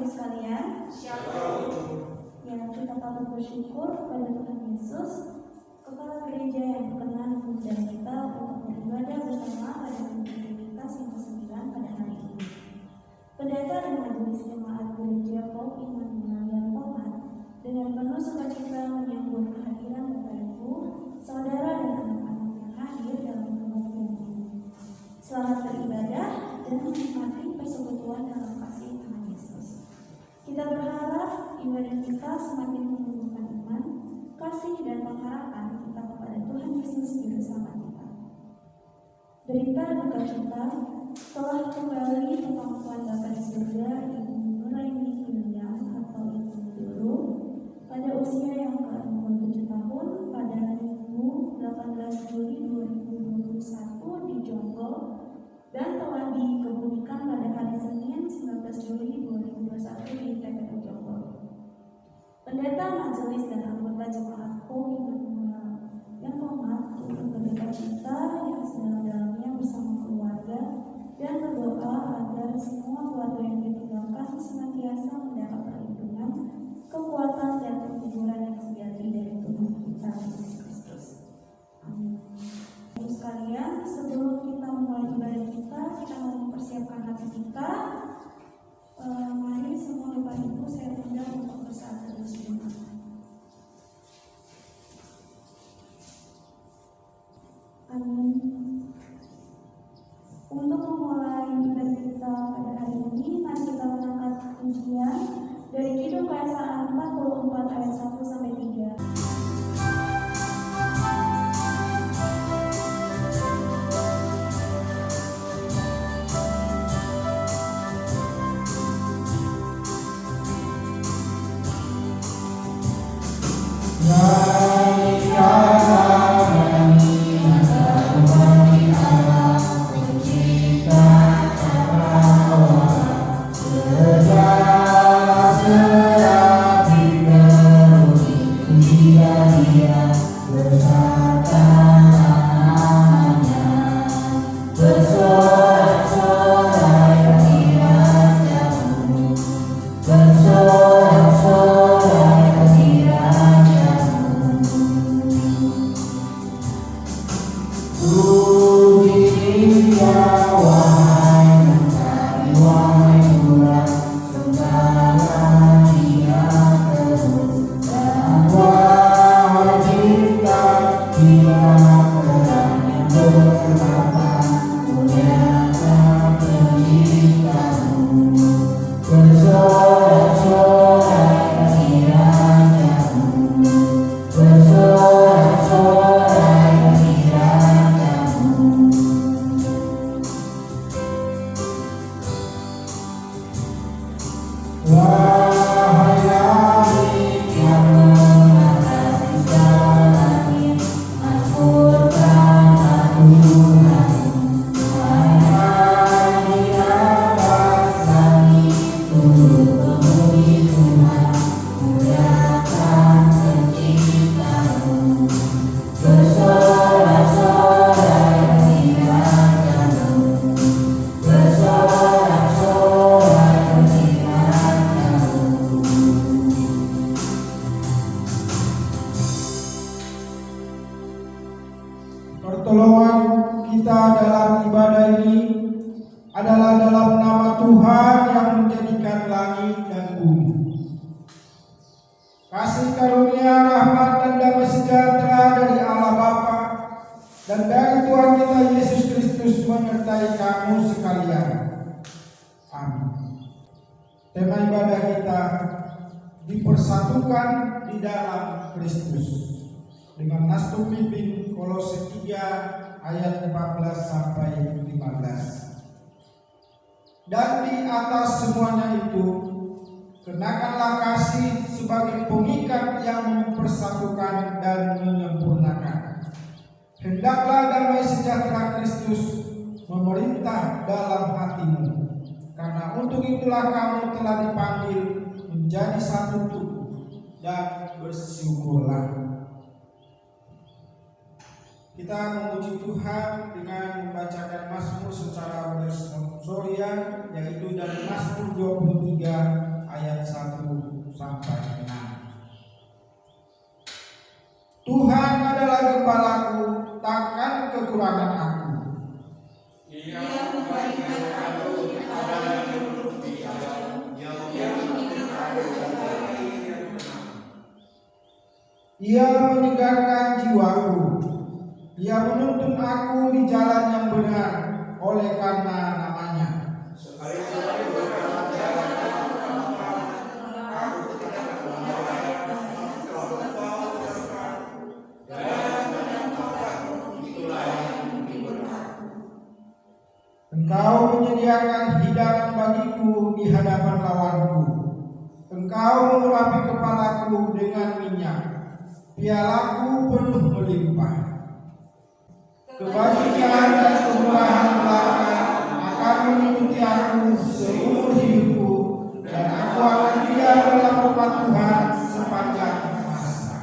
sekalian. Ya, kita patut bersyukur pada Tuhan Yesus, Kepala Gereja yang berkenan mengundang kita untuk beribadah bersama pada aktivitas yang ke-9 pada hari ini. Pendeta dan majelis jemaat Gereja Paul Immanuel yang Pomat dengan penuh sukacita menyambut kehadiran Bapak Ibu, saudara dan anak-anak yang hadir dalam kebaktian ini. Selamat beribadah dan menikmati persekutuan dalam kasih Tuhan Yesus. Kita berharap ibadah kita semakin menumbuhkan iman, kasih dan pengharapan kita kepada Tuhan Yesus Juru Selamat kita. Berita duka cita telah kembali ke pangkuan Bapa di surga Ibu Nuraini William atau Ibu Dulu pada usia yang ke-67 tahun pada Minggu 18 Juli 2021 di Jonggol dan telah dikebumikan pada hari Senin 19 Juli 2021 di TPU Jonggol. Pendeta, majelis dan anggota jemaat Paul Immanuel yang hormat untuk berduka cita yang sedalam-dalamnya bersama keluarga dan berdoa agar semua keluarga yang ditinggalkan senantiasa mendapat perlindungan, kekuatan dan kehidupan yang sejati dari Tuhan kita Yesus Kristus. Amin. Ibu sekalian, sebelum kita mulai ibadah kita mau mempersiapkan hati kita. Mari semua Bapak Ibu saya undang untuk bersatu bersama. Amin. Untuk memulai ibadah kita pada hari ini, mari kita mengangkat pujian dari Kidung Keesaan 44 ayat 1 sampai 3. Pertolongan kita dalam ibadah ini adalah dalam nama Tuhan yang menjadikan langit dan bumi. Kasih karunia, rahmat dan damai sejahtera dari Allah Bapa dan dari Tuhan kita Yesus Kristus menyertai kamu sekalian. Amin. Tema ibadah kita dipersatukan di dalam Kristus dengan naskah pimpin Kolose 3 ayat 14 sampai 15. Dan di atas semuanya itu kenakanlah kasih sebagai pengikat yang mempersatukan dan menyempurnakan. Hendaklah damai sejahtera Kristus memerintah dalam hatimu, karena untuk itulah kamu telah dipanggil menjadi satu tubuh, dan bersyukurlah. Kita memuji Tuhan dengan membacakan Mazmur secara responsorian, yaitu dari Mazmur 23 ayat Ia menyegarkan jiwaku. Ia menuntun aku di jalan yang benar oleh karena namanya. Engkau menyediakan hidangan bagiku di hadapan lawanku. Engkau mengurapi kepalaku dengan minyak, pialaku penuh melimpah. Kebajikan dan kemurahan belaka akan mengikuti aku seumur hidupku, dan aku akan diam dalam rumah Tuhan sepanjang masa.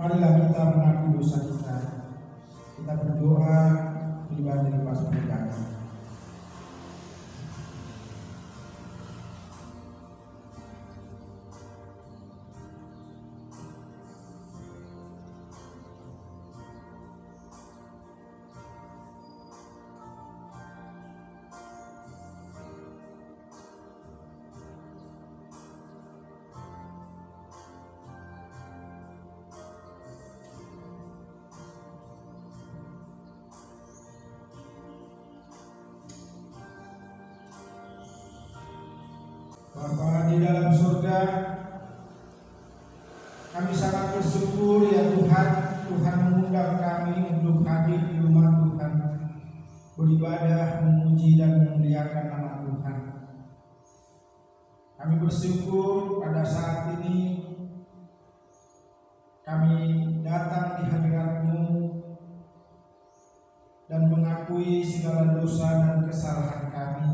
Marilah kita mengaku dosa kita. Kita berdoa pribadi lepas pribadi. Bapa di dalam surga, kami sangat bersyukur ya Tuhan, Tuhan mengundang kami untuk hadir di rumah Tuhan, beribadah, memuji dan memuliakan nama Tuhan. Kami bersyukur pada saat ini kami datang di hadirat-Mu dan mengakui segala dosa dan kesalahan kami.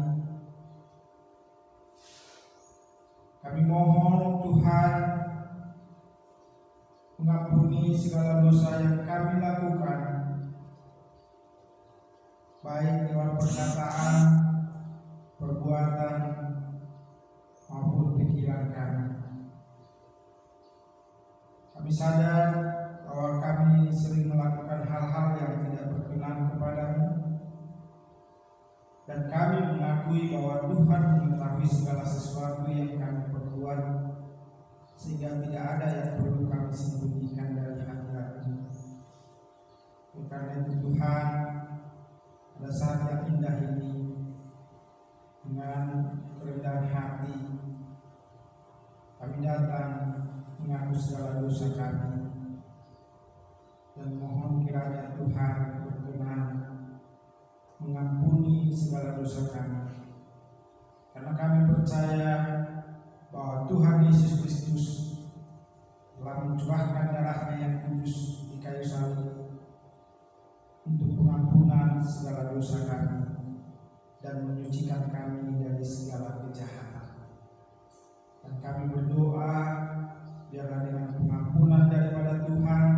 Kami mohon Tuhan mengampuni segala dosa yang kami lakukan, baik lewat perkataan, perbuatan, maupun pikiran kami. Kami sadar bahwa kami sering melakukan hal-hal yang tidak berkenan kepadamu, dan kami mengaku mengakui bahwa Tuhan mengetahui segala sesuatu yang kami perbuat, sehingga tidak ada yang perlu kami sembunyikan dari hati-hati. Karena itu Tuhan, pada saat yang indah ini, dengan kerendahan hati, kami datang mengaku segala dosa kami, dan mohon kiranya Tuhan berkenan mengampuni segala dosa kami, karena kami percaya bahwa Tuhan Yesus Kristus telah mencurahkan darahnya yang kudus di kayu salib untuk pengampunan segala dosa kami dan menyucikan kami dari segala kejahatan. Dan kami berdoa biarlah dengan pengampunan daripada Tuhan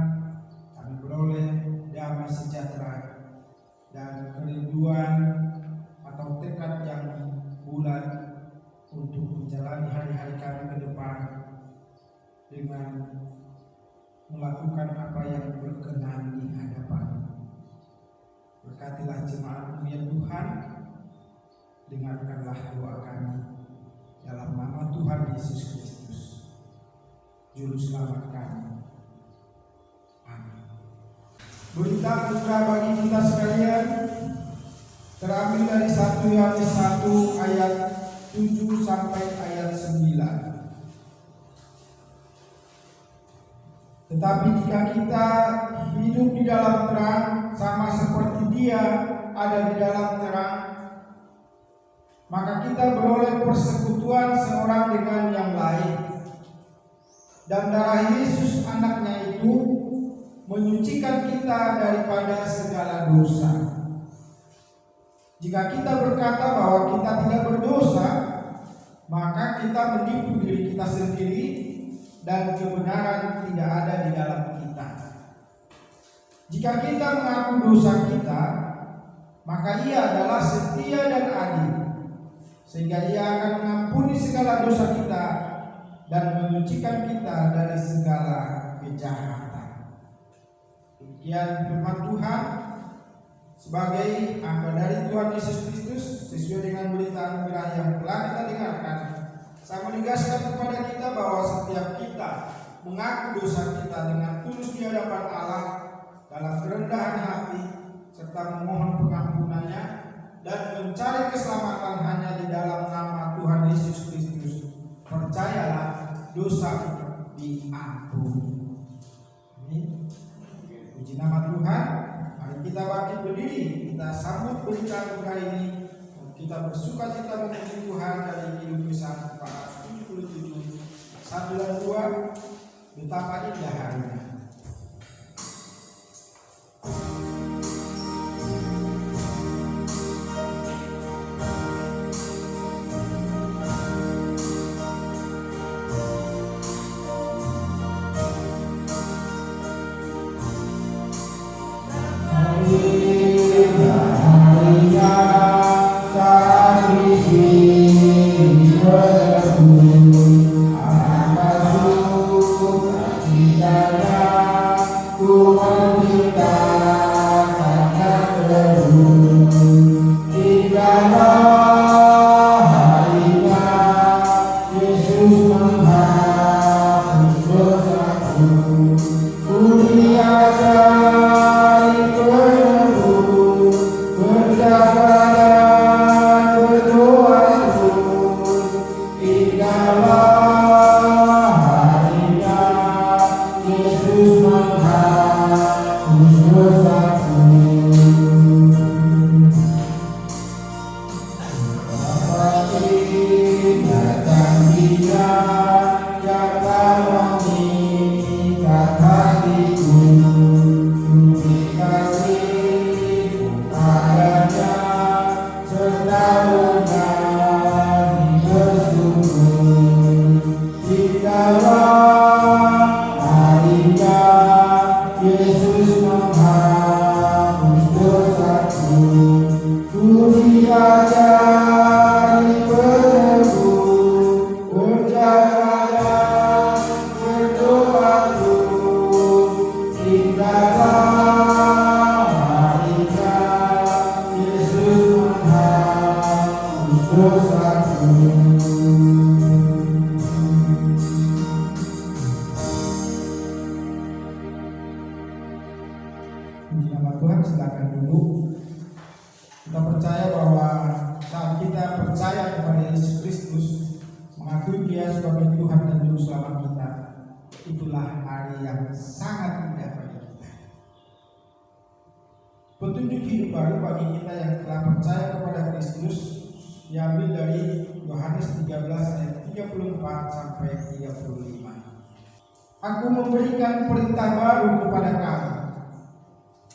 kami beroleh damai sejahtera dan kerinduan atau tekad yang bulat untuk menjalani hari-hari kami ke depan dengan melakukan apa yang berkenan di hadapan. Berkatilah jemaat-Mu ya Tuhan, dengarkanlah doa kami dalam nama Tuhan Yesus Kristus, Juru Selamat kami. Amin. Berita duka bagi kita sekalian terambil dari 1 Yohanes 1 ayat 7 sampai ayat 9. Tetapi jika kita hidup di dalam terang, sama seperti Dia ada di dalam terang, maka kita beroleh persekutuan seorang dengan yang lain, dan darah Yesus anaknya itu menyucikan kita daripada segala dosa. Jika kita berkata bahwa kita tidak berdosa, maka kita menipu diri kita sendiri dan kebenaran tidak ada di dalam kita. Jika kita mengaku dosa kita, maka Ia adalah setia dan adil, sehingga Ia akan mengampuni segala dosa kita dan menyucikan kita dari segala kejahatan. Demikian firman Tuhan. Sebagai angka dari Tuhan Yesus Kristus, sesuai dengan berita anugerah yang telah kita dengarkan, saya menegaskan kepada kita bahwa setiap kita mengaku dosa kita dengan tulus di hadapan Allah dalam kerendahan hati, serta memohon pengampunannya dan mencari keselamatan hanya di dalam nama Tuhan Yesus Kristus, percayalah dosa diampuni. Amin. Puji nama Tuhan. Kita bangkit berdiri, kita sambut berita anugerah ini, kita bersuka cita memuji Tuhan dari Kidung Kisah 477 1 dan 2. Betapa indah harinya. Puji nama Tuhan, silakan duduk. Kita percaya bahwa saat kita percaya kepada Yesus Kristus, mengakui Dia sebagai Tuhan dan Juru Selamat kita, itulah hari yang sangat indah bagi kita. Petunjuk hidup baru bagi kita yang telah percaya kepada Kristus diambil dari Yohanes 13 ayat 34 sampai 35. Aku memberikan perintah baru kepada kamu,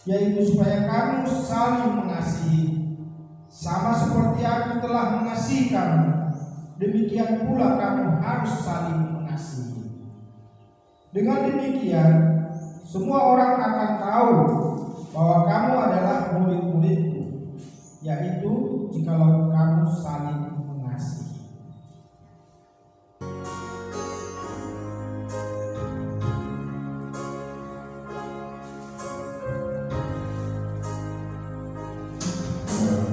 yaitu supaya kamu saling mengasihi, sama seperti aku telah mengasihi kamu, demikian pula kamu harus saling mengasihi. Dengan demikian, semua orang akan tahu bahwa kamu adalah murid-muridku, yaitu jikalau kamu saling mengasihi.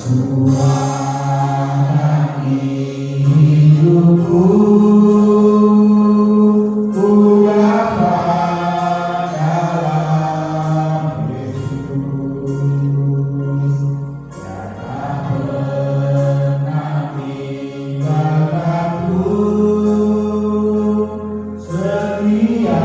Tuhan hidupku, udah dalam Yesus, tiada pernah tinggalkanku, setia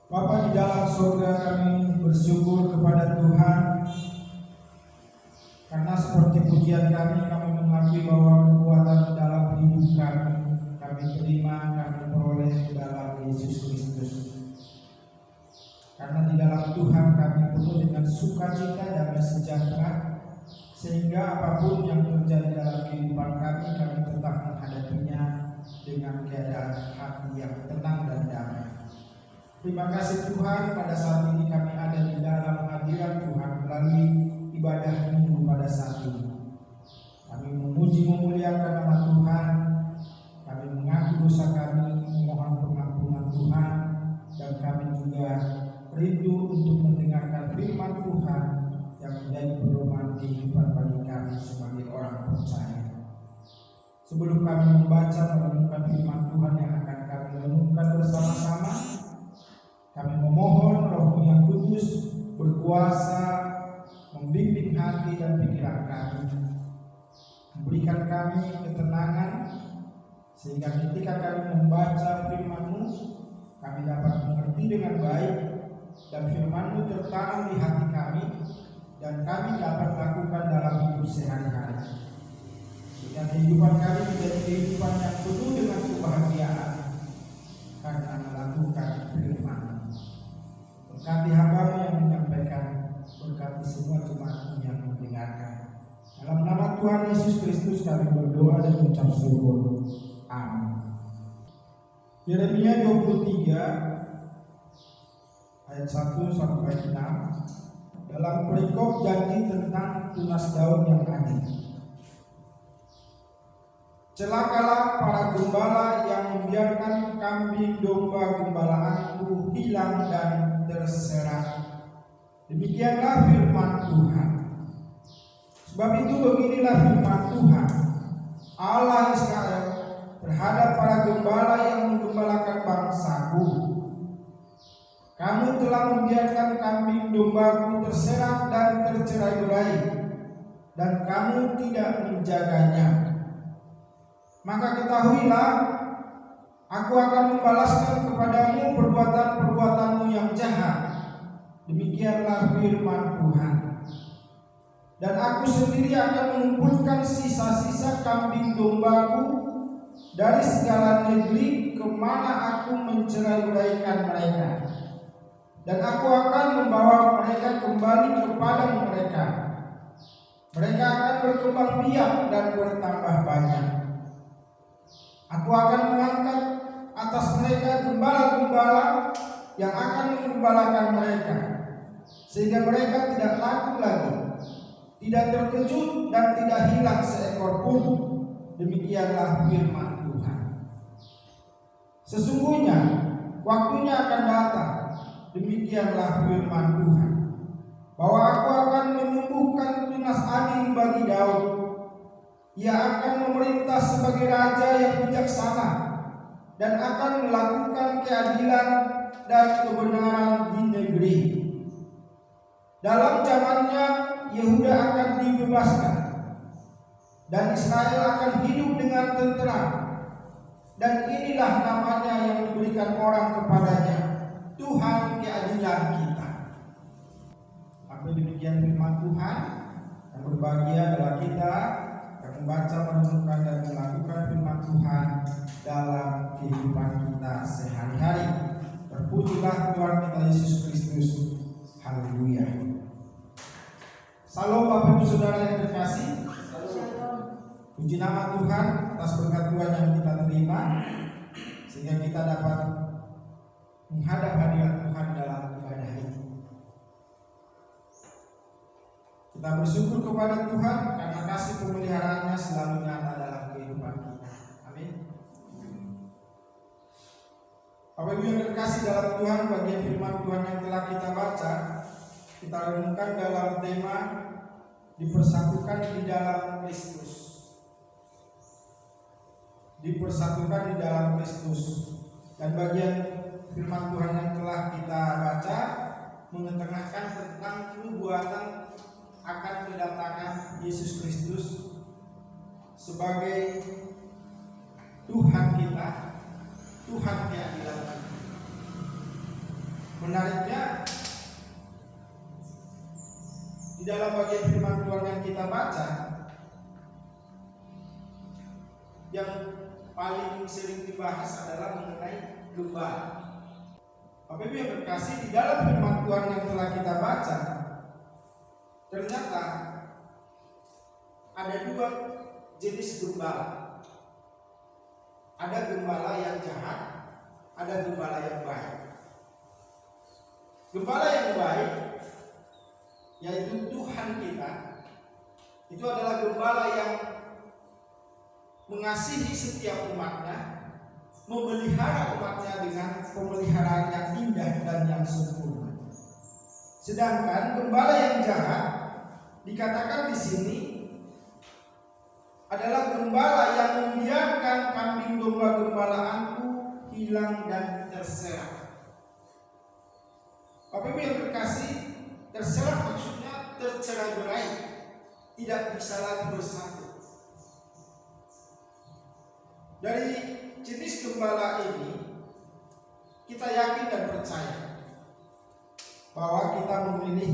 Bapa di dalam surga, kami bersyukur kepada Tuhan karena seperti pujian kami mengakui bahwa kekuatan di dalam hidup kami terima, kami peroleh dalam Yesus Kristus. Karena di dalam Tuhan kami penuh dengan sukacita dan sejahtera, sehingga apapun yang terjadi dalam kehidupan kami tetap menghadapinya dengan keadaan hati yang tenang dan damai. Terima kasih Tuhan, pada saat ini kami ada di dalam hadirat Tuhan melalui ibadah minggu pada saat ini. Kami memuji memuliakan nama Tuhan, kami mengaku dosa kami, memohon Tuhan yang menjadi pedoman kehidupan bagi kami sebagai orang percaya. Sebelum kami membaca merenungkan firman Tuhan yang akan kami renungkan bersama-sama, kami memohon Roh-Mu yang kudus berkuasa membimbing hati dan pikiran kami, memberikan kami ketenangan sehingga ketika kami membaca firman-Mu, kami dapat mengerti dengan baik dan firman-Mu tertanam di hati kami dan kami dapat lakukan dalam hidup sehari-hari. Sehingga kehidupan kami menjadi kehidupan yang penuh dengan kebahagiaan karena melakukan firman-Mu. Berkati hamba-Mu yang menyampaikan, berkati semua jemaat-Mu yang mendengarkan. Dalam nama Tuhan Yesus Kristus kami berdoa dan mengucap syukur. Amin. Yeremia 23 ayat 1 sampai 6 dalam perikop janji tentang tunas daun yang adil. Celakalah para gembala yang membiarkan kambing domba gembalaanku hilang dan terserak. Demikianlah firman Tuhan. Sebab itu beginilah firman Tuhan Allah Israel terhadap para gembala yang menggembalakan bangsaku. Kamu telah membiarkan kambing dombaku terserak dan tercerai-berai, dan kamu tidak menjaganya. Maka ketahuilah, aku akan membalaskan kepadamu perbuatan-perbuatanmu yang jahat. Demikianlah firman Tuhan. Dan aku sendiri akan mengumpulkan sisa-sisa kambing dombaku dari segala negeri kemana aku mencerai-beraikan mereka. Dan aku akan membawa mereka kembali kepada mereka. Mereka akan berkembang biak dan bertambah banyak. Aku akan mengangkat atas mereka gembala-gembala yang akan menggembalakan mereka, sehingga mereka tidak takut lagi, tidak terkejut dan tidak hilang seekor pun. Demikianlah firman Tuhan. Sesungguhnya waktunya akan datang, demikianlah firman Tuhan, bahwa aku akan menumbuhkan tunas adil bagi Daud. Ia akan memerintah sebagai raja yang bijaksana dan akan melakukan keadilan dan kebenaran di negeri. Dalam zamannya Yehuda akan dibebaskan dan Israel akan hidup dengan tenteram. Dan inilah namanya yang diberikan orang kepadanya, Tuhan keadilan kita. Apa demikian firman Tuhan. Yang berbahagia adalah kita yang membaca, merenungkan dan melakukan firman Tuhan dalam kehidupan kita sehari-hari. Terpujilah Tuhan kita Yesus Kristus. Haleluya. Salam Bapak Ibu Saudara yang terkasih. Puji nama Tuhan atas berkat Tuhan yang kita terima, sehingga kita dapat menghadap hadirat Tuhan dalam ibadah ini. Kita bersyukur kepada Tuhan karena kasih pemeliharaannya selalu nyata dalam kehidupan kita. Amin. Bapak Ibu yang terkasih dalam Tuhan, bagian firman Tuhan yang telah kita baca, kita renungkan dalam tema dipersatukan di dalam Kristus. Dipersatukan di dalam Kristus. Dan bagian firman Tuhan yang telah kita baca mengetengahkan tentang nubuatan akan kedatangan Yesus Kristus sebagai Tuhan kita, Tuhan keadilan kita. Menariknya, di dalam bagian firman Tuhan yang kita baca, yang paling sering dibahas adalah mengenai gembala. Bapak Ibu yang terkasih, di dalam firman Tuhan yang telah kita baca, ternyata ada dua jenis gembala. Ada gembala yang jahat, ada gembala yang baik. Gembala yang baik, yaitu Tuhan kita, itu adalah gembala yang mengasihi setiap umatnya, memelihara umatnya dengan pemeliharaan yang indah dan yang sempurna. Sedangkan gembala yang jahat dikatakan di sini adalah gembala yang membiarkan kambing domba gembalaanku hilang dan terserak. Bapak Ibu yang terkasih, terserak maksudnya tercerai-berai, tidak bisa lagi bersatu. Dari jenis gembala ini kita yakin dan percaya bahwa kita memilih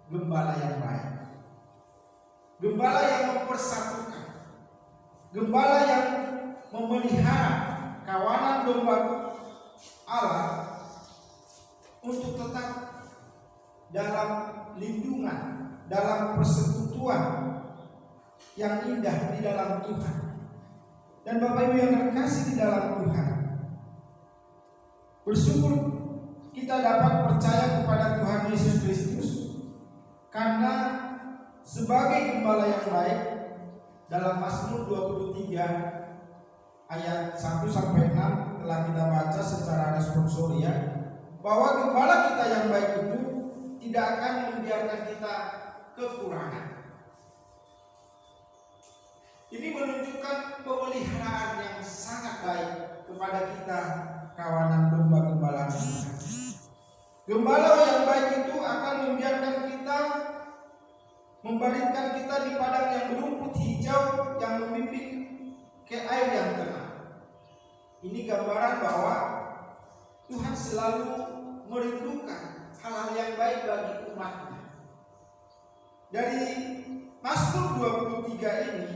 gembala yang baik, gembala yang mempersatukan, gembala yang memelihara kawanan domba Allah untuk tetap dalam lindungan, dalam persekutuan yang indah di dalam Tuhan. Dan Bapak Ibu yang terkasih di dalam Tuhan, bersyukur kita dapat percaya kepada Tuhan Yesus Kristus, karena sebagai gembala yang baik, dalam Mazmur 23 ayat 1-6 telah kita baca secara responsoria bahwa gembala kita yang baik itu tidak akan membiarkan kita kekurangan. Ini menunjukkan pemeliharaan yang sangat baik kepada kita, kawanan domba gembala Tuhan. Gembala yang baik itu akan membiarkan kita, membaringkan kita di padang yang berumput hijau yang memimpin ke air yang tenang. Ini gambaran bahwa Tuhan selalu merindukan hal-hal yang baik bagi umatnya. Dari Mazmur 23 ini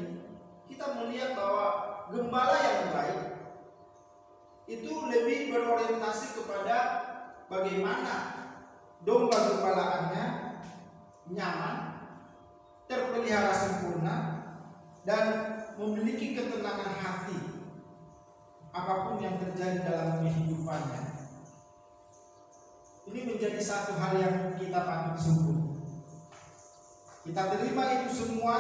kita melihat bahwa gembala yang baik itu lebih berorientasi kepada bagaimana domba gembalaannya nyaman, terpelihara sempurna, dan memiliki ketenangan hati apapun yang terjadi dalam kehidupannya. Ini menjadi satu hal yang kita patut syukur. Kita terima itu semua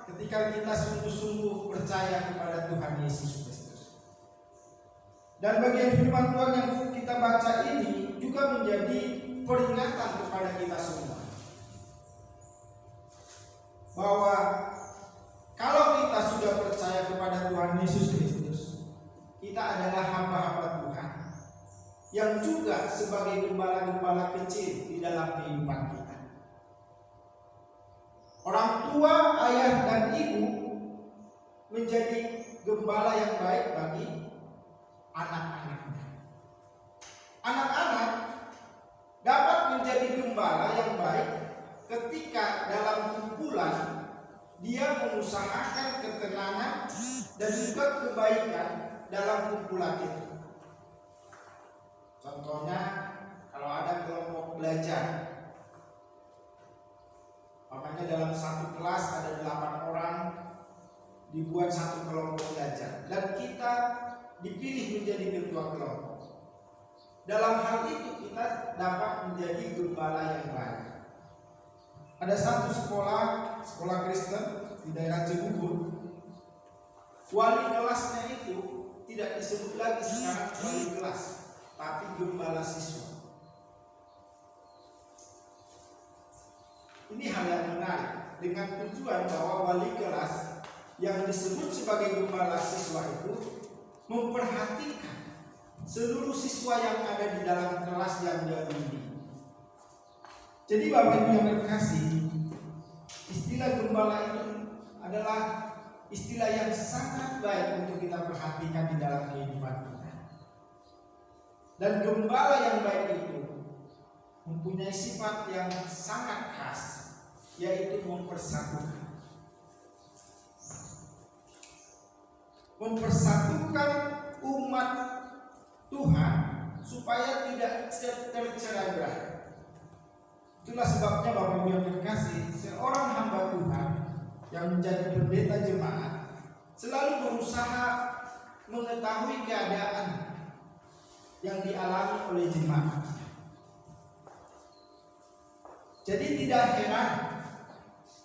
ketika kita sungguh-sungguh percaya kepada Tuhan Yesus Kristus. Dan bagian firman Tuhan yang kita baca ini juga menjadi peringatan kepada kita semua, bahwa kalau kita sudah percaya kepada Tuhan Yesus Kristus, kita adalah hamba-hamba Tuhan yang juga sebagai gembala-gembala kecil di dalam kehidupan kita. Orang tua, ayah, dan ibu menjadi gembala yang baik bagi anak-anaknya. Anak-anak dapat menjadi gembala yang baik ketika dalam kumpulan dia mengusahakan ketenangan dan juga kebaikan dalam kumpulan itu. Contohnya, kalau ada kelompok belajar, makanya dalam satu kelas ada 8 orang, dibuat satu kelompok belajar, dan kita dipilih menjadi ketua kelompok. Dalam hal itu kita dapat menjadi gembala yang baik. Ada satu sekolah Kristen di daerah Cibubur, wali kelasnya itu tidak disebut lagi sekarang wali kelas, tapi gembala siswa. Ini hal yang menarik, dengan tujuan bahwa wali kelas yang disebut sebagai gembala siswa itu memperhatikan seluruh siswa yang ada di dalam kelas yang dia bimbing. Jadi Bapak Ibu yang terkasih, istilah gembala itu adalah istilah yang sangat baik untuk kita perhatikan di dalam kehidupan kita. Dan gembala yang baik itu mempunyai sifat yang sangat khas, yaitu mempersatukan. Mempersatukan umat Tuhan supaya tidak tercerai-berai. Itulah sebabnya Bapak Ibu yang terkasih, seorang hamba Tuhan yang menjadi pendeta jemaat selalu berusaha mengetahui keadaan yang dialami oleh jemaat. Jadi tidak heran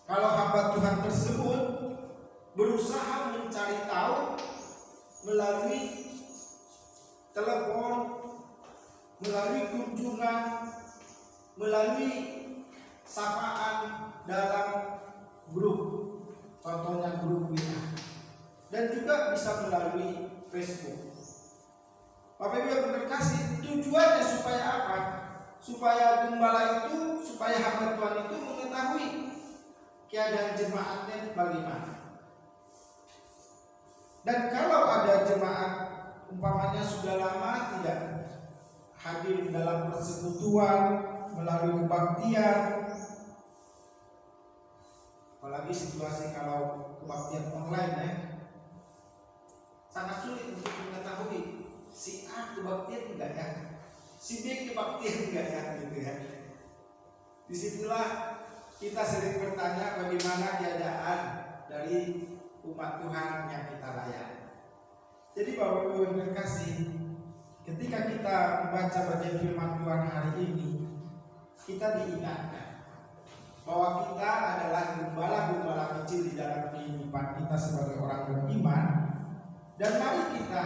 kalau hamba Tuhan tersebut berusaha mencari tahu melalui telepon, melalui kunjungan, melalui Facebook. Bapak Ibu yang terkasih, tujuannya supaya apa? Supaya gembala itu, supaya hamba Tuhan itu mengetahui keadaan jemaatnya bagaimana. Dan kalau ada jemaat umpamanya sudah lama tidak hadir dalam persekutuan melalui kebaktian, apalagi situasi kalau kebaktian online ya, sangat sulit untuk mengetahui si A kebaktian enggak ya, si B kebaktian enggak ya, gitu ya. Disitulah kita sering bertanya bagaimana keadaan dari umat Tuhan yang kita layani. Jadi Bapak Ibu yang terkasih, ketika kita membaca bagian firman Tuhan hari ini, kita diingatkan bahwa kita adalah gembala-gembala kecil di dalam kehidupan kita sebagai orang beriman, dan mari kita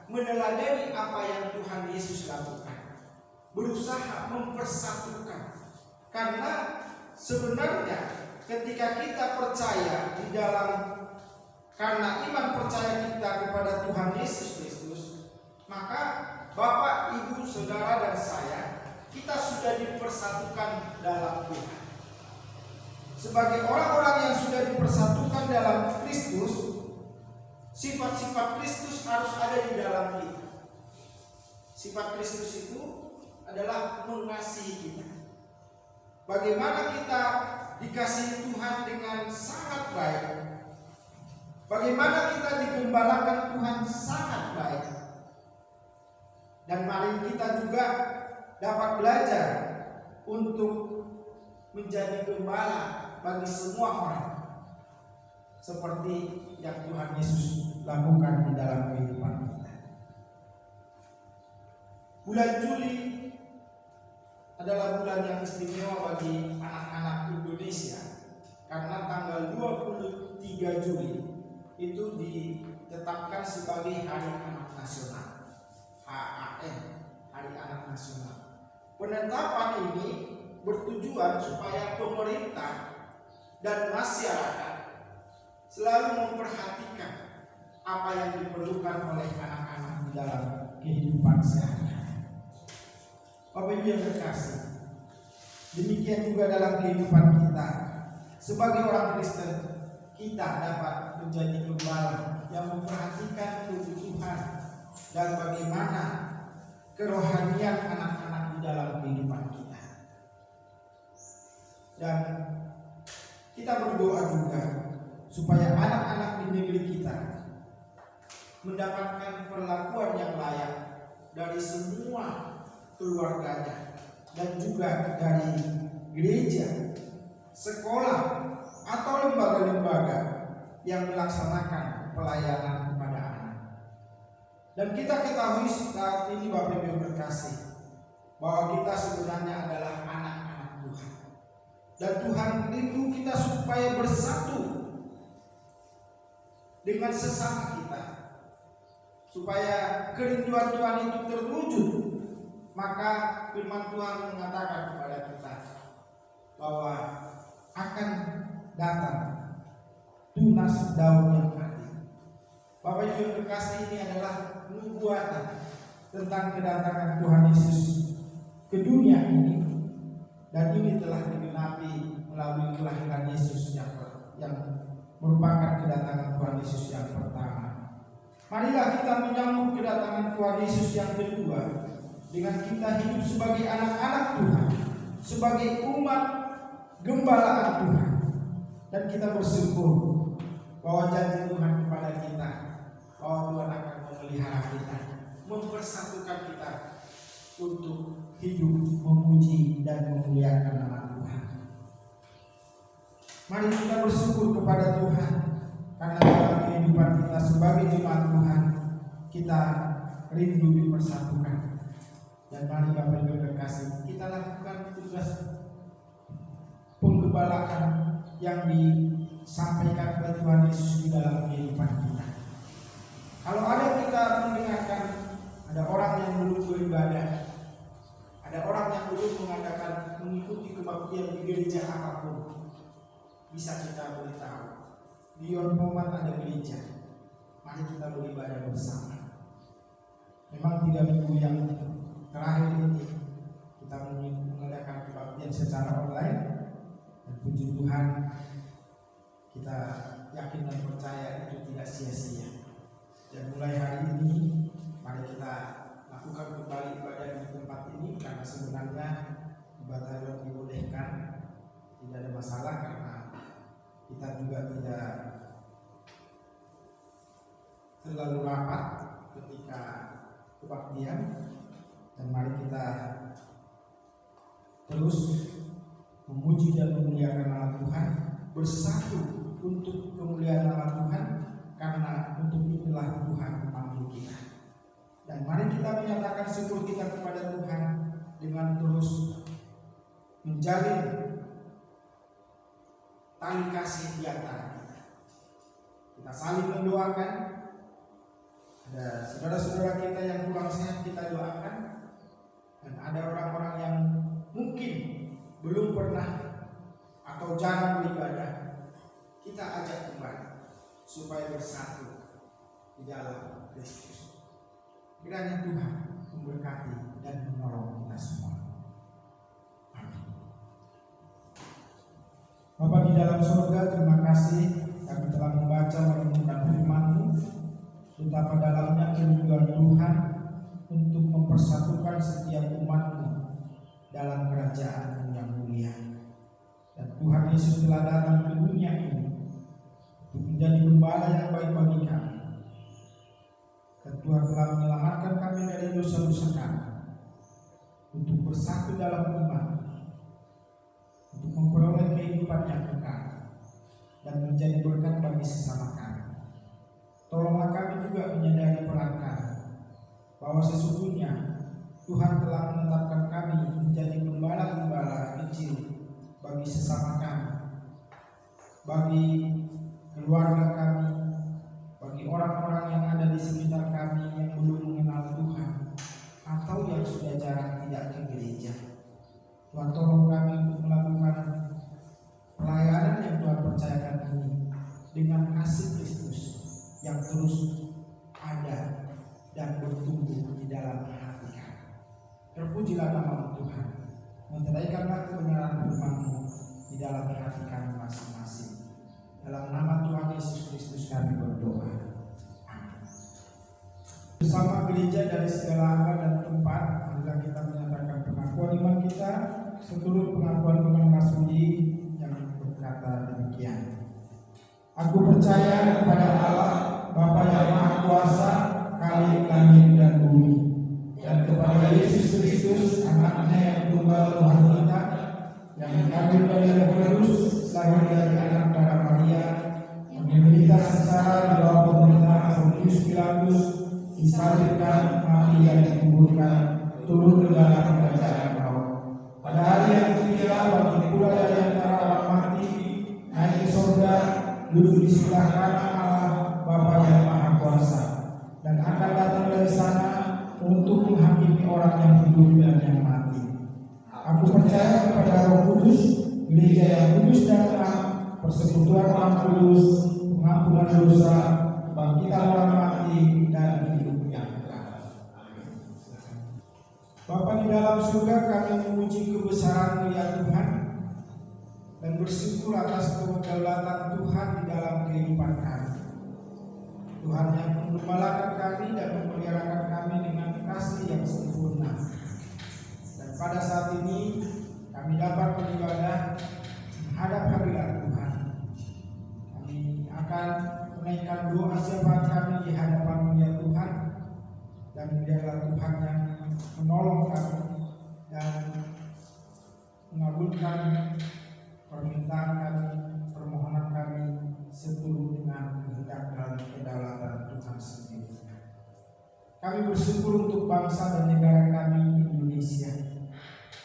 meneladani apa yang Tuhan Yesus lakukan, berusaha mempersatukan. Karena sebenarnya ketika kita percaya di dalam, karena iman percaya kita kepada Tuhan Yesus Kristus, maka Bapak, Ibu, Saudara, dan saya, kita sudah dipersatukan dalam Tuhan. Sebagai orang-orang yang sudah dipersatukan dalam Kristus, sifat-sifat Kristus harus ada di dalam kita. Sifat Kristus itu adalah mengasihi kita. Bagaimana kita dikasihi Tuhan dengan sangat baik, bagaimana kita digembalakan Tuhan sangat baik. Dan mari kita juga dapat belajar untuk menjadi gembala bagi semua orang, seperti yang Tuhan Yesus lakukan di dalam kehidupan kita. Bulan Juli adalah bulan yang istimewa bagi anak-anak Indonesia, karena tanggal 23 Juli itu ditetapkan sebagai Hari Anak Nasional, HAN, Hari Anak Nasional. Penetapan ini bertujuan supaya pemerintah dan masyarakat selalu memperhatikan apa yang diperlukan oleh anak-anak di dalam kehidupan sehari-hari. Bapak Ibu yang terkasih, demikian juga dalam kehidupan kita sebagai orang Kristen, kita dapat menjadi gembala yang memperhatikan kebutuhan dan bagaimana kerohanian anak-anak di dalam kehidupan kita. Dan kita berdoa juga supaya anak-anak di negeri kita mendapatkan perlakuan yang layak dari semua keluarganya, dan juga dari gereja, sekolah, atau lembaga-lembaga yang melaksanakan pelayanan kepada anak. Dan kita ketahui saat ini Bapak Ibu yang terkasih, bahwa kita sebenarnya adalah anak-anak Tuhan, dan Tuhan rindu kita supaya bersatu dengan sesama kita, supaya kerinduan Tuhan itu terwujud. Maka firman Tuhan mengatakan kepada kita bahwa akan datang tunas daun yang mati. Bapak Ibu yang terkasih, ini adalah nubuatan tentang kedatangan Tuhan Yesus ke dunia ini, dan ini telah digenapi melalui kelahiran Yesus yang merupakan kedatangan Tuhan Yesus yang pertama. Marilah kita menyambut kedatangan Tuhan Yesus yang kedua dengan kita hidup sebagai anak-anak Tuhan, sebagai umat gembalaan Tuhan, dan kita bersyukur bahwa janji Tuhan kepada kita bahwa Tuhan akan memelihara kita, mempersatukan kita untuk hidup memuji dan memuliakan nama Tuhan. Mari kita bersyukur kepada Tuhan, karena dalam kehidupan kita sebagai jemaat Tuhan, kita rindu dipersatukan. Dan mari Bapak Ibu terkasih, kita lakukan tugas penggembalaan yang disampaikan oleh Tuhan Yesus di dalam kehidupan kita. Kalau ada kita mendengarkan ada orang yang belum beribadah, ada orang yang belum mengadakan mengikuti kebaktian di gereja apapun, bisa kita beritahu di Yon Pomat ada gereja, mari kita beribadah bersama. minggu yang terakhir ini kita mengadakan kebaktian secara online, dan puji Tuhan kita yakin dan percaya itu tidak sia-sia. Dan mulai hari ini mari kita lakukan kembali ibadah di tempat ini, karena sebenarnya ibadah yang dibolehkan, tidak ada masalah, karena kita juga tidak terlalu rapat ketika kebaktian. Dan mari kita terus memuji dan memuliakan nama Tuhan, bersatu untuk kemuliaan nama Tuhan, karena untuk itulah Tuhan memanggil kita. Dan mari kita menyatakan syukur kita kepada Tuhan dengan terus menjalin tali kasih di antara kita. Kita saling mendoakan. Ada saudara-saudara kita yang kurang sehat, kita doakan. Dan ada orang-orang yang mungkin belum pernah atau jarang beribadah, kita ajak kembali supaya bersatu di dalam Kristus. Kiranya Tuhan memberkati dan menolong kita semua. Amin. Bapa di dalam surga, terima kasih kami telah membaca merenungkan firman-Mu, betapa dalamnya kerinduan Tuhan untuk mempersatukan setiap umat-Mu dalam kerajaan yang mulia. Dan Tuhan Yesus telah datang ke dunia ini untuk menjadi gembala yang baik bagi kami. Dan Tuhan telah menyelamatkan kami dari dosa-dosa kami, untuk bersatu dalam iman, untuk memperoleh kehidupan yang kekal, dan menjadi berkat bagi sesama kami. Tolonglah kami juga menyadari peran kami, bahwa sesungguhnya Tuhan telah menetapkan kami menjadi gembala-gembala kecil bagi sesama kami, bagi keluarga kami, bagi orang-orang yang ada di sekitar kami yang belum mengenal Tuhan atau yang sudah jarang tidak ke gereja. Tuhan tolong kami untuk melakukan pelayanan yang Tuhan percayakan ini dengan kasih Kristus yang terus ada dan bertumbuh di dalam hati kami. Terpujilah nama Tuhan. Menteraikanlah kebenaran firman-Mu di dalam hati kami masing-masing. Dalam nama Tuhan Yesus Kristus kami berdoa. Amin. Bersama gereja dari segala angka dan tempat, marilah kita menyatakan pengakuan iman kita seturut pengakuan iman Rasuli yang berkata demikian. Aku percaya kepada Allah, Bapa yang Maha Kuasa, Khalik langit dan bumi, dan kepada Yesus Kristus, Anaknya yang tunggal Tuhan kita, yang dikandung dari Roh Kudus, lahir dari anak darah Maria, yang menderita sengsara di bawah pemerintahan Pontius Pilatus, disalibkan, mati dan dikuburkan, turun ke dalam kerajaan Maut. Pada hari yang ketiga, bangkit pula dari antara orang mati, naik ke surga, duduk di sebelah kanan Allah, Bapa yang Maha Kuasa, dan akan datang dari sana untuk menghakimi orang yang hidup dan yang mati. Aku percaya kepada Roh Kudus, gereja yang kudus dan terang, persekutuan orang kudus, pengampunan dosa, kebangkitan orang mati, dan hidup yang kekal. Bapa di dalam surga, kami memuji kebesaran-Mu ya Tuhan, dan bersyukur atas kedaulatan Tuhan di dalam kehidupan kami. Tuhan yang menggembalakan kami dan memeliharakan kami dengan kasih yang sempurna. Dan pada saat ini kami dapat beribadah menghadap hadirat Tuhan. Kami akan menaikkan doa syafaat kami di hadapan-Mu ya Tuhan, dan biarlah Tuhan yang menolong kami dan mengabulkan permintaan kami, permohonan kami seturut dengan kehendak dan kedaulatan Tuhan sendiri. Kami bersyukur untuk bangsa dan negara kami Indonesia.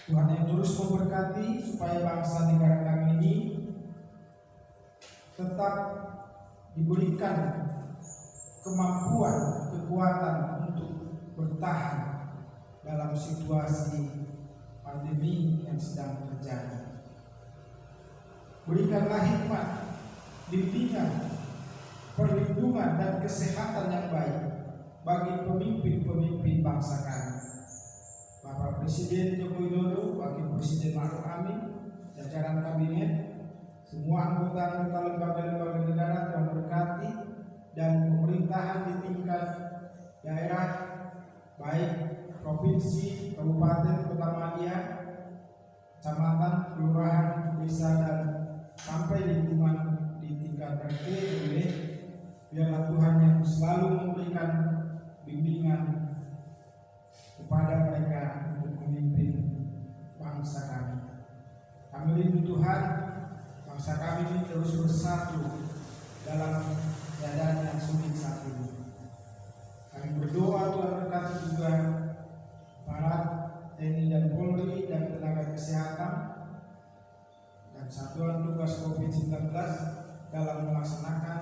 Tuhan yang terus memberkati supaya bangsa negara kami ini tetap diberikan kemampuan, kekuatan untuk bertahan dalam situasi pandemi yang sedang terjadi. Berikanlah hikmat, bimbingan, perlindungan dan kesehatan yang baik bagi pemimpin pemimpin-pemimpin bangsa kami. Bapak Presiden Joko Widodo, Wakil Presiden Ma'ruf Amin, jajaran kabinet, semua anggota-anggota lembaga-lembaga negara Tuhan berkati, dan pemerintahan di tingkat daerah, baik provinsi, kabupaten, kota madya, kecamatan, kelurahan, desa, dan sampai lingkungan di tingkat RT RW. Biarlah Tuhan yang selalu memberikan bimbingan kepada mereka untuk memimpin bangsa kami. Kami rindu Tuhan, bangsa kami ini terus bersatu dalam keadaan yang sulit saat ini. Kami berdoa Tuhan berkati juga para TNI dan Polri dan tenaga kesehatan dan satuan tugas COVID-19 dalam melaksanakan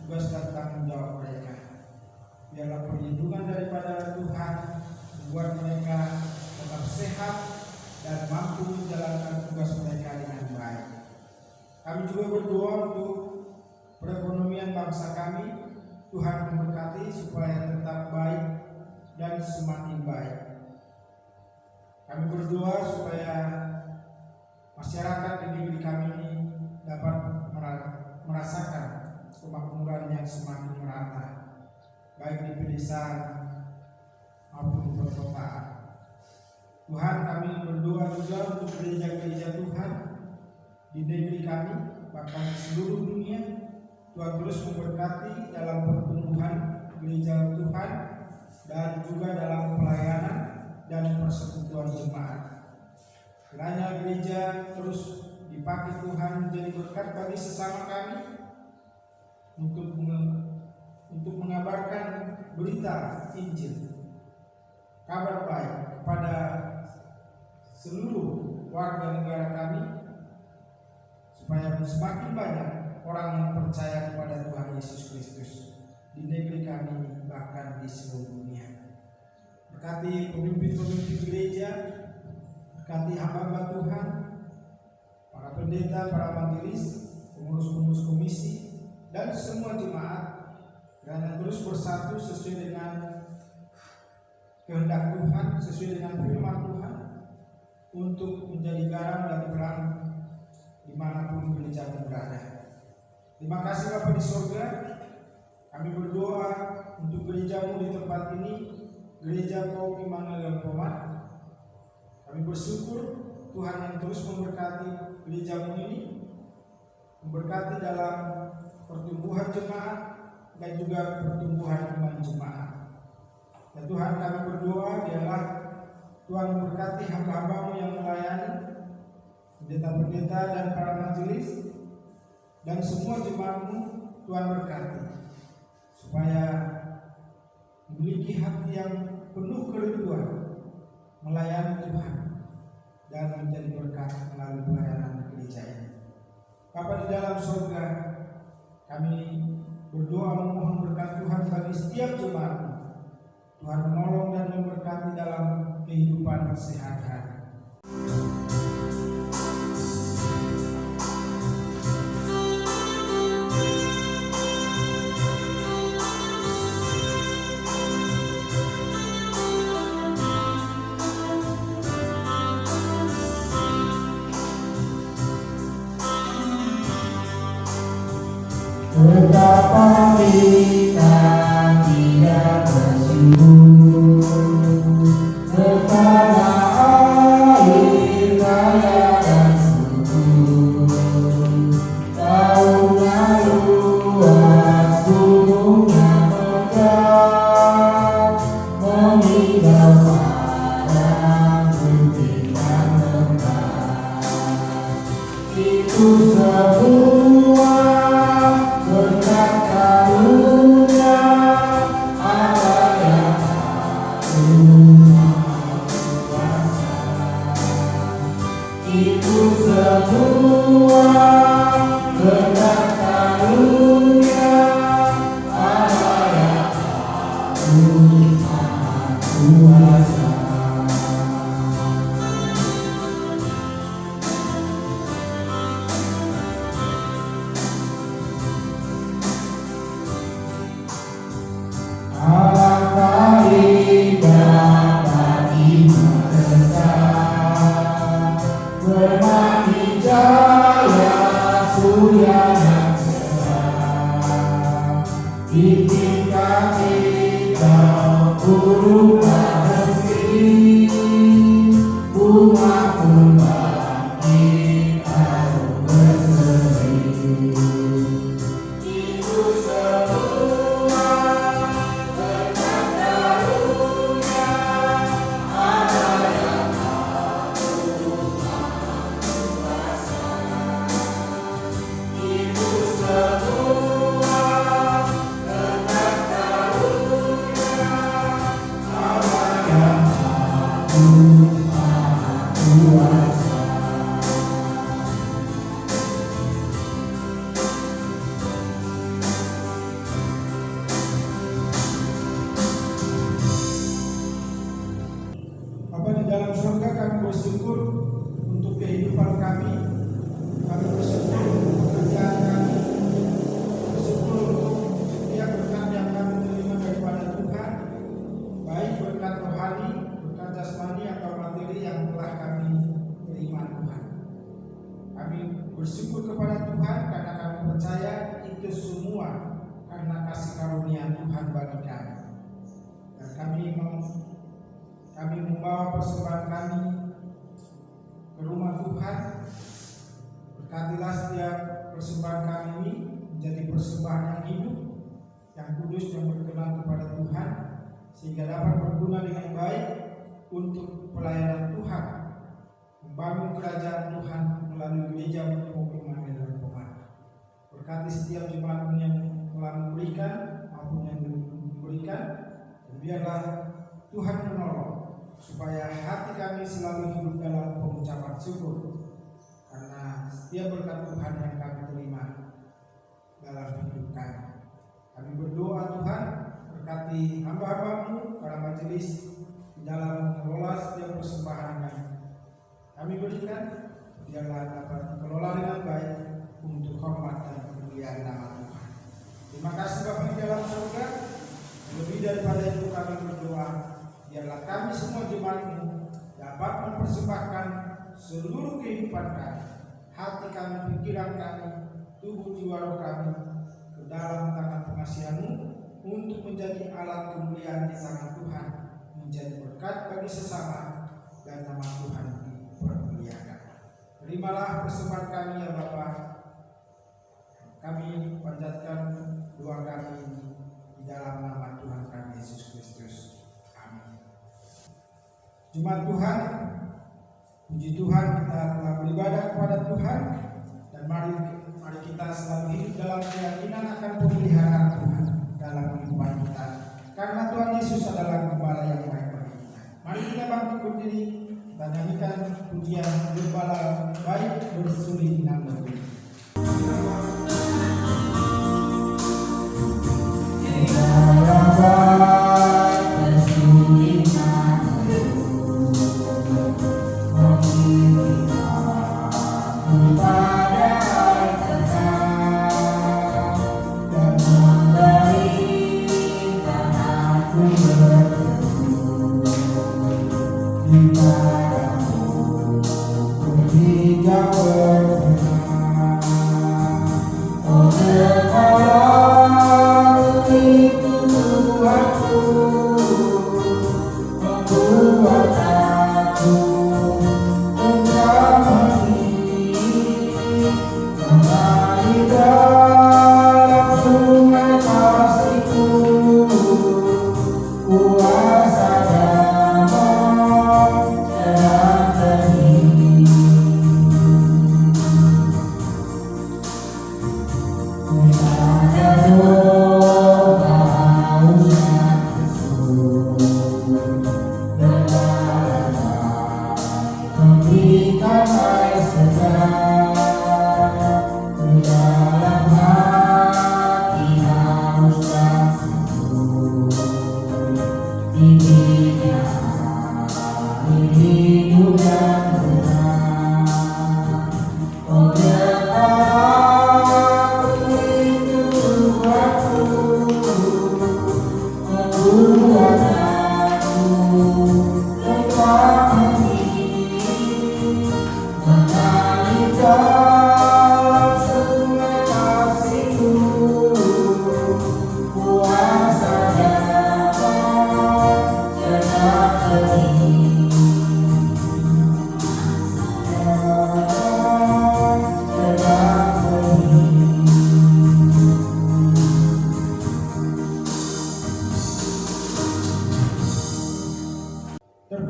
tugas dan tanggung jawab mereka. Biarlah perlindungan daripada Tuhan membuat mereka tetap sehat dan mampu menjalankan tugas mereka dengan baik. Kami juga berdoa untuk perekonomian bangsa kami. Tuhan memberkati supaya tetap baik dan semakin baik. Kami berdoa supaya masyarakat di negeri kami ini dapat merasakan kemakmuran yang semakin merata, baik di pedesaan maupun di perkotaan. Tuhan, kami berdoa juga untuk gereja-gereja Tuhan di negeri kami, bahkan di seluruh dunia. Tuhan terus memberkati dalam pertumbuhan gereja Tuhan dan juga dalam pelayanan dan persekutuan jemaat. Kiranya gereja terus dipakai Tuhan menjadi berkat bagi sesama kami untuk mengabarkan berita Injil, kabar baik kepada seluruh warga negara kami, supaya semakin banyak orang yang percaya kepada Tuhan Yesus Kristus di negeri kami, bahkan di seluruh dunia. Berkati pemimpin-pemimpin gereja, berkati hamba-hamba Tuhan, para pendeta, para majelis, pengurus-pengurus komisi, dan semua jemaat, karena terus bersatu sesuai dengan kehendak Tuhan, sesuai dengan firman Tuhan, untuk menjadi garam dan terang dimanapun gereja berada. Terima kasih Bapa di surga. Kami berdoa untuk gerejamu di tempat ini, Gereja Paul Immanuel Pomat. Kami bersyukur Tuhan yang terus memberkati gerejamu ini, memberkati dalam pertumbuhan jemaat dan juga pertumbuhan iman jemaat. Dan Tuhan, kami berdoa biarlah Tuhan memberkati hamba-hambamu yang melayani, pendeta-pendeta dan para majelis, dan semua jemaatmu. Tuhan berkati supaya memiliki hati yang penuh kerinduan melayani Tuhan dan menjadi berkat melalui pelayanan gereja ini. Bapa di dalam surga, kami berdoa memohon berkat Tuhan bagi setiap jemaat. Tuhan menolong dan memberkati dalam kehidupan sehari-hari. Betapa kita tidak bersyukur, betapa air kaya dan subur, karunia luas gunungnya megah, meninggal padang putih dan megah. Itu semua berkat karunia Allah yang Maha Kuasa. Itu semua berkat karunia Allah yang Maha Kuasa. Alangkah burung berhenti, bunga pun bangkit, harum berseri. Itu semua berkat karunia Allah yang agung maha kuasa. Itu semua berkat karunia Allah yang agung maha kuasa. Bapa di dalam surga, kami bersyukur untuk kehidupan kami. Kami bersyukur untuk pekerjaan kami. Bersyukur untuk setiap berkat yang kami terima daripada Tuhan, baik berkat rohani, berkat jasmani atau materi yang telah kami terima Tuhan. Kami bersyukur kepada Tuhan karena kami percaya itu semua karena kasih karunia Tuhan bagi kami. Dan kami membawa persembahan kami ke rumah Tuhan. Berkatilah setiap persembahan kami ini menjadi persembahan yang hidup, yang kudus, yang berkenan kepada Tuhan, sehingga dapat berguna dengan baik untuk pelayanan Tuhan, membangun kerajaan Tuhan melalui gereja maupun dan Tuhan. Berkati setiap jemaat yang telah memberikan maupun yang belum memberikan, dan biarlah Tuhan menolong supaya hati kami selalu hidup dalam pengucapan syukur karena setiap berkat Tuhan yang kami terima dalam hidup kami. Kami berdoa Tuhan, berkati hamba-hamba-Mu para majelis di dalam mengelola setiap persembahan yang kami berikan, biarlah dapat dikelola dengan baik untuk hormat dan kemuliaan nama Tuhan. Terima kasih Bapa di dalam surga. Lebih daripada itu kami berdoa, biarlah kami semua jemaat-Mu dapat mempersembahkan seluruh kehidupan kami, hati kami, pikiran kami, tubuh jiwa roh kami ke dalam tangan pengasihan-Mu untuk menjadi alat kemuliaan di tangan Tuhan, menjadi berkat bagi sesama dan nama Tuhan dipermuliakan. Terimalah persembahan kami ya Bapa. Kami panjatkan doa kami di dalam nama Tuhan kami Yesus Kristus. Amin. Jemaat Tuhan, puji Tuhan kita telah beribadah kepada Tuhan, dan mari kita selalu hidup dalam keyakinan akan pemeliharaan Tuhan dalam kehidupan kita, karena Tuhan Yesus adalah Gembala yang baik bagi kita. Mari kita bangkit berdiri, kita nyanyikan pujian Gembala baik bersuri nanggung.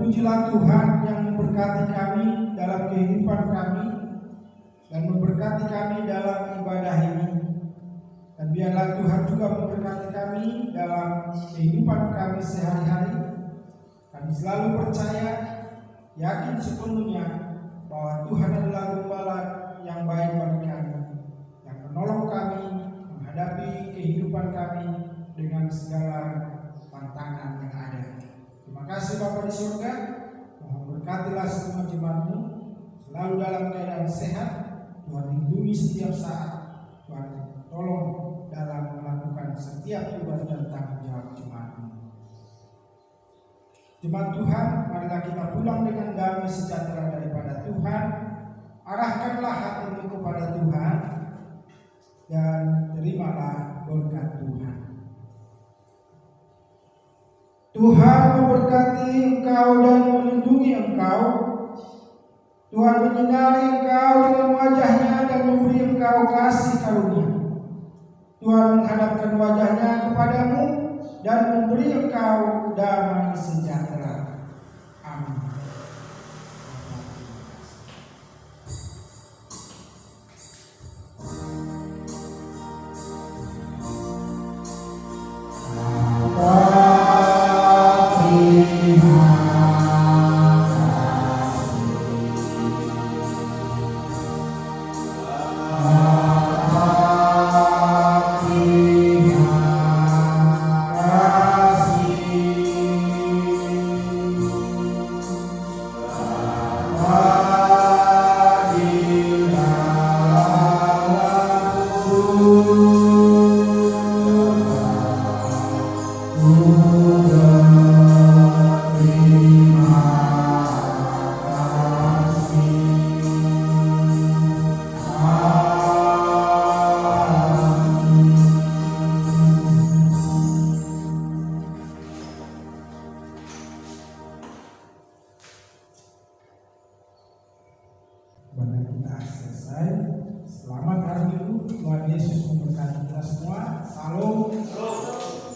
terpujilah Tuhan yang memberkati kami dalam kehidupan kami dan memberkati kami dalam ibadah ini. Dan biarlah Tuhan juga memberkati kami dalam kehidupan kami sehari-hari. Kami selalu percaya, yakin sepenuhnya bahwa Tuhan adalah Gembala yang baik bagi kami, yang menolong kami menghadapi kehidupan kami dengan segala tantangan yang ada. Terima kasih Bapa di surga, mohon berkatilah semua jemaat-Mu selalu dalam keadaan sehat. Tuhan lindungi setiap saat, Tuhan tolong dalam melakukan setiap tugas dan tanggung jawab jemaat-Mu. Jemaat Tuhan, marilah kita pulang dengan damai sejahtera daripada Tuhan. Arahkanlah hatimu kepada Tuhan dan terimalah berkat Tuhan. Tuhan memberkati engkau dan melindungi engkau. Tuhan menyinari engkau dengan wajahnya dan memberi engkau kasih karunia. Tuhan menghadapkan wajahnya kepadamu dan memberi engkau damai sejahtera. Amin. Selamat hari Minggu. Tuhan Yesus memberkati kita semua. Salam.